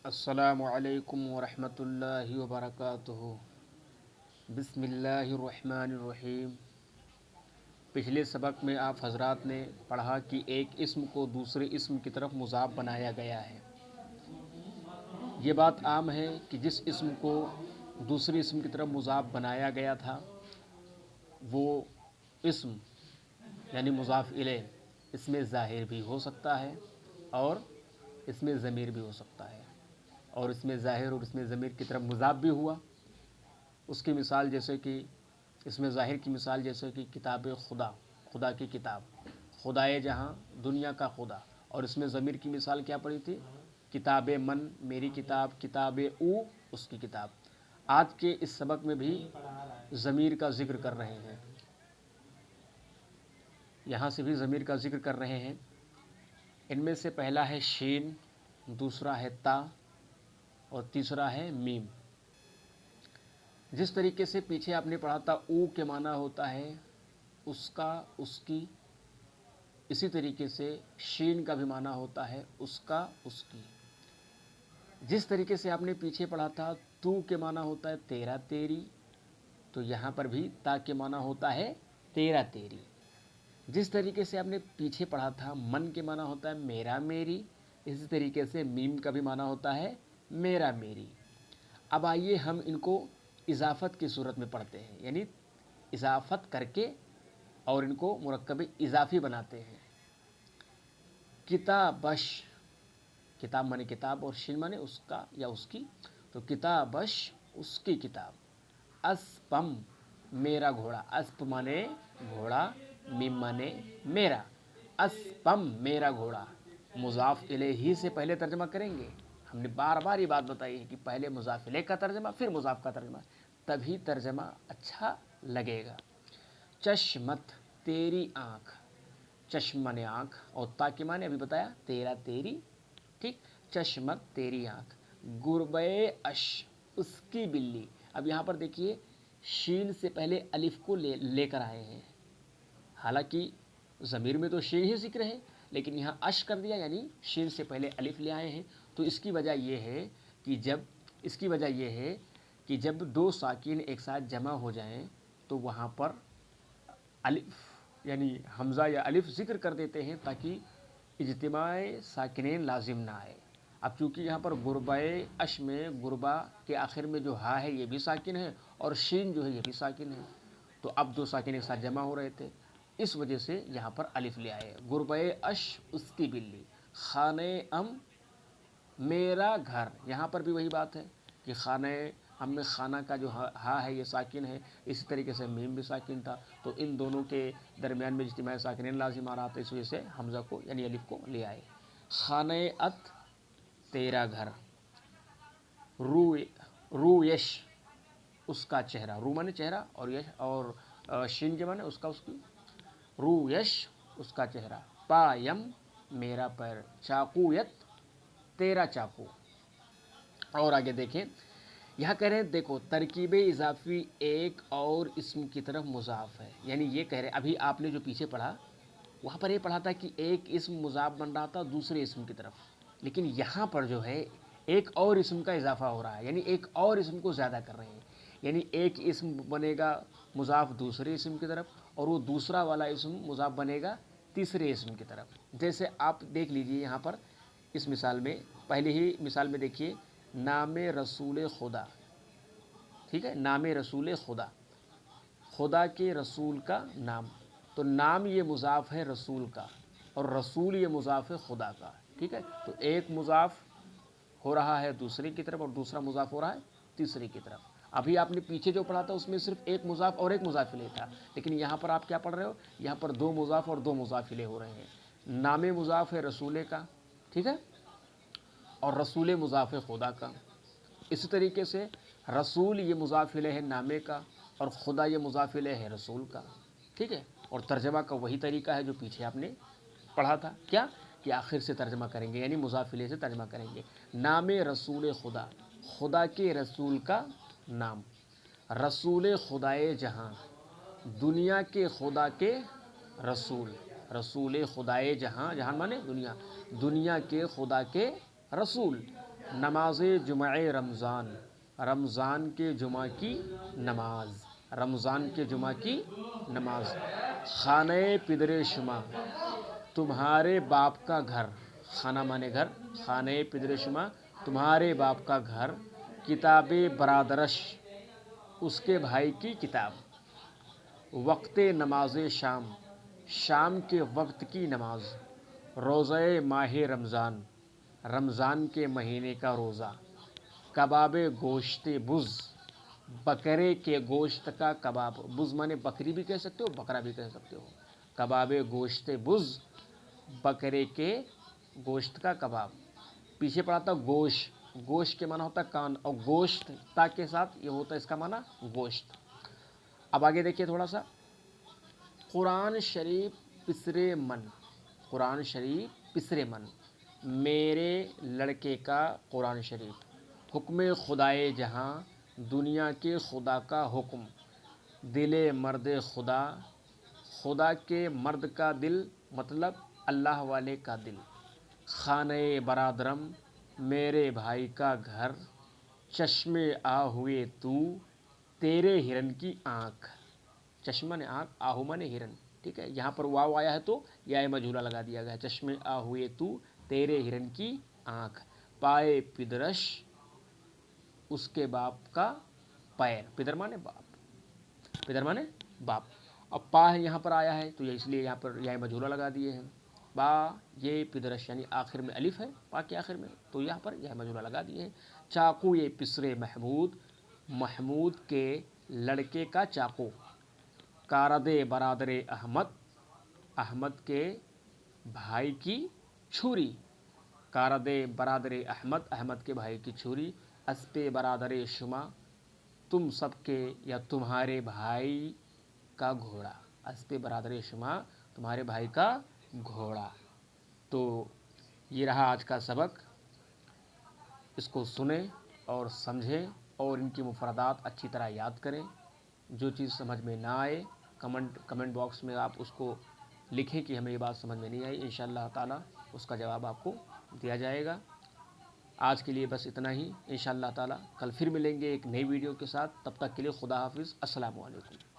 السلام علیکم ورحمۃ اللہ وبرکاتہ۔ بسم اللہ الرحمن الرحیم۔ پچھلے سبق میں آپ حضرات نے پڑھا کہ ایک اسم کو دوسرے اسم کی طرف مضاف بنایا گیا ہے۔ یہ بات عام ہے کہ جس اسم کو دوسرے اسم کی طرف مضاف بنایا گیا تھا وہ اسم یعنی مضاف الیہ اس میں ظاہر بھی ہو سکتا ہے اور اس میں ضمیر بھی ہو سکتا ہے، اور اس میں ظاہر اور اس میں ضمیر کی طرف مضاف بھی ہوا۔ اس کی مثال جیسے کہ اس میں ظاہر کی مثال جیسے کہ کتاب خدا، خدا کی کتاب، خدائے جہاں دنیا کا خدا، اور اس میں ضمیر کی مثال کیا پڑی تھی؟ کتاب من میری کتاب، کتاب او اس کی کتاب۔ آج کے اس سبق میں بھی ضمیر کا ذکر کر رہے ہیں، یہاں سے بھی ضمیر کا ذکر کر رہے ہیں۔ ان میں سے پہلا ہے شین، دوسرا ہے تا اور تیسرا ہے میم۔ جس طریقے سے پیچھے آپ نے پڑھا تھا او کے معنی ہوتا ہے اس کا، اس کی، اسی طریقے سے شین کا بھی معنی ہوتا ہے اس کا، اس کی۔ جس طریقے سے آپ نے پیچھے پڑھا تھا تو کے معنی ہوتا ہے تیرا، تیری، تو یہاں پر بھی تا کے معنی ہوتا ہے تیرا، تیری۔ جس طریقے سے آپ نے پیچھے پڑھا تھا من کے معنی ہوتا ہے میرا، میری، اسی طریقے سے میم کا بھی معنی ہوتا ہے میرا، میری۔ اب آئیے ہم ان کو اضافت کی صورت میں پڑھتے ہیں، یعنی اضافت کر کے اور ان کو مرکب اضافی بناتے ہیں۔ کتابش، کتاب مانے کتاب اور شین مانے اس کا یا اس کی، تو کتابش اس کی کتاب۔ اسپم میرا گھوڑا، اسپ مانے گھوڑا، میم مانے میرا، اسپم میرا گھوڑا۔ مضاف الیہ سے پہلے ترجمہ کریں گے۔ ہم نے بار بار یہ بات بتائی ہے کہ پہلے مضاف الیہ کا ترجمہ پھر مضاف کا ترجمہ، تبھی ترجمہ اچھا لگے گا۔ چشمت تیری آنکھ، چشم مانے آنکھ اور تا کے مانے ابھی بتایا تیرا، تیری، ٹھیک۔ چشمت تیری آنکھ۔ گربے اش اس کی بلی۔ اب یہاں پر دیکھیے شین سے پہلے الف کو لے کر آئے ہیں، حالانکہ ضمیر میں تو شین ہی ذکر ہے، لیکن یہاں اش کر دیا، یعنی شین سے پہلے الف لے آئے ہیں۔ تو اس کی وجہ یہ ہے کہ جب دو ساکن ایک ساتھ جمع ہو جائیں تو وہاں پر الف یعنی حمزہ یا الف ذکر کر دیتے ہیں تاکہ اجتماع ساکنین لازم نہ آئے۔ اب چونکہ یہاں پر غربۂ اش میں غربا کے آخر میں جو ہا ہے یہ بھی ساکن ہے اور شین جو ہے یہ بھی ساکن ہے، تو اب دو ساکن ایک ساتھ جمع ہو رہے تھے، اس وجہ سے یہاں پر الف لے آئے۔ غربۂ اش اس کی بلی۔ خانہ ام میرا گھر، یہاں پر بھی وہی بات ہے کہ خانہ ام میں خانہ کا جو ہا ہے یہ ساکن ہے، اسی طریقے سے میم بھی ساکن تھا، تو ان دونوں کے درمیان میں اجتماع ساکنین لازم آ رہا تھا، اس وجہ سے حمزہ کو یعنی الف کو لے آئے۔ خانہ ات تیرا گھر۔ رویش اس کا چہرہ، رو مانے چہرہ اور یش اور شین کے مانے اس کا، اس کی۔ رویش اس کا چہرہ۔ پایم میرا پیر۔ چاقویت تیرا چاقو۔ اور آگے دیکھیں یہاں کہہ رہے ہیں دیکھو ترکیب اضافی ایک اور اسم کی طرف مضاف ہے، یعنی یہ کہہ رہے ہیں ابھی آپ نے جو پیچھے پڑھا وہاں پر یہ پڑھا تھا کہ ایک اسم مضاف بن رہا تھا دوسرے اسم کی طرف، لیکن یہاں پر جو ہے ایک اور اسم کا اضافہ ہو رہا ہے، یعنی ایک اور اسم کو زیادہ کر رہے ہیں، یعنی ایک اسم بنے گا مضاف دوسرے اسم کی طرف اور وہ دوسرا والا اسم مضاف بنے گا تیسرے اسم کی طرف۔ جیسے آپ دیکھ لیجئے یہاں پر اس مثال میں، پہلے ہی مثال میں دیکھیے نام رسول خدا، ٹھیک ہے، نام رسول خدا، خدا کے رسول کا نام، تو نام یہ مضاف ہے رسول کا اور رسول یہ مضاف ہے خدا کا، ٹھیک ہے، تو ایک مضاف ہو رہا ہے دوسرے کی طرف اور دوسرا مضاف ہو رہا ہے تیسرے کی طرف۔ ابھی آپ نے پیچھے جو پڑھا تھا اس میں صرف ایک مضاف اور ایک مضاف الیہ تھا، لیکن یہاں پر آپ کیا پڑھ رہے ہو، یہاں پر دو مضاف اور دو مضاف الیہ ہو رہے ہیں۔ نام مضاف ہے رسول کا، ٹھیک ہے، اور رسول مضاف ہے خدا کا۔ اسی طریقے سے رسول یہ مضاف الیہ ہے نامے کا اور خدا یہ مضاف الیہ ہے رسول کا، ٹھیک ہے، اور ترجمہ کا وہی طریقہ ہے جو پیچھے آپ نے پڑھا تھا، کیا کہ آخر سے ترجمہ کریں گے، یعنی مضاف الیہ سے ترجمہ کریں گے۔ نام رسول خدا، خدا کے رسول کا نام، رسول خدائے جہاں، دنیا کے خدا کے رسول، رسول خدائے جہاں، جہاں مانے دنیا، دنیا کے خدا کے رسول۔ نماز جمعہ رمضان، رمضان کے جمعہ کی نماز، رمضان کے جمعہ کی نماز۔ خانہ پدر شما، تمہارے باپ کا گھر، خانہ مانے گھر، خانہ پدر شما تمہارے باپ کا گھر۔ کتاب برادرش، اس کے بھائی کی کتاب۔ وقت نماز شام، شام کے وقت کی نماز۔ روزہ ماہ رمضان، رمضان کے مہینے کا روزہ۔ کباب گوشت بز، بکرے کے گوشت کا کباب، بز مانے بکری بھی کہہ سکتے ہو، بکرا بھی کہہ سکتے ہو۔ کباب گوشت بز، بکرے کے گوشت کا کباب۔ پیچھے پڑا تھا گوشت، گوشت کے معنی ہوتا ہے کان، اور گوشت تا کے ساتھ یہ ہوتا ہے اس کا معنی گوشت۔ اب آگے دیکھیے تھوڑا سا، قرآن شریف پسرے من، قرآن شریف پسرے من، میرے لڑکے کا قرآن شریف۔ حکم خدائے جہاں، دنیا کے خدا کا حکم۔ دل مرد خدا، خدا کے مرد کا دل مطلب اللہ والے کا دل۔ خانہ برادرم، میرے بھائی کا گھر۔ چشمے آ ہوئے تو، تیرے ہرن کی آنکھ۔ چشمہ نے آنکھ، آہو مانے ہرن، ٹھیک ہے، یہاں پر واو آیا ہے تو یا مجھولا لگا دیا گیا ہے۔ چشمے آ ہوئے تو، تیرے ہرن کی آنکھ۔ پائے پدرش، اس کے باپ کا پیر، پدر مانے باپ، پدر مانے باپ۔ اب پا ہے یہاں پر آیا ہے تو یہ اس لیے یہاں پر یا مجھولا لگا دیے ہیں۔ با یہ پدرش یعنی آخر میں الف ہے، پا کے آخر میں، تو یہاں پر یہ مجھولا لگا دیے ہیں۔ چاقو یہ پسرے محمود، محمود کے لڑکے کا چاقو۔ کارد برادر احمد، احمد کے بھائی کی چھری۔ کارد برادر احمد، احمد کے بھائی کی چھری۔ اسپ برادر شما، تم سب کے یا تمہارے بھائی کا گھوڑا۔ اسپ برادر شما، تمہارے بھائی کا گھوڑا۔ تو یہ رہا آج کا سبق، اس کو سنیں اور سمجھیں اور ان کی مفردات اچھی طرح یاد کریں۔ جو چیز سمجھ میں نہ آئے کمنٹ باکس میں آپ اس کو لکھیں کہ ہمیں یہ بات سمجھ میں نہیں آئی، انشاءاللہ تعالی اس کا جواب آپ کو دیا جائے گا۔ آج کے لیے بس اتنا ہی، انشاءاللہ تعالی کل پھر ملیں گے ایک نئی ویڈیو کے ساتھ، تب تک کے لیے خدا حافظ، السلام علیکم۔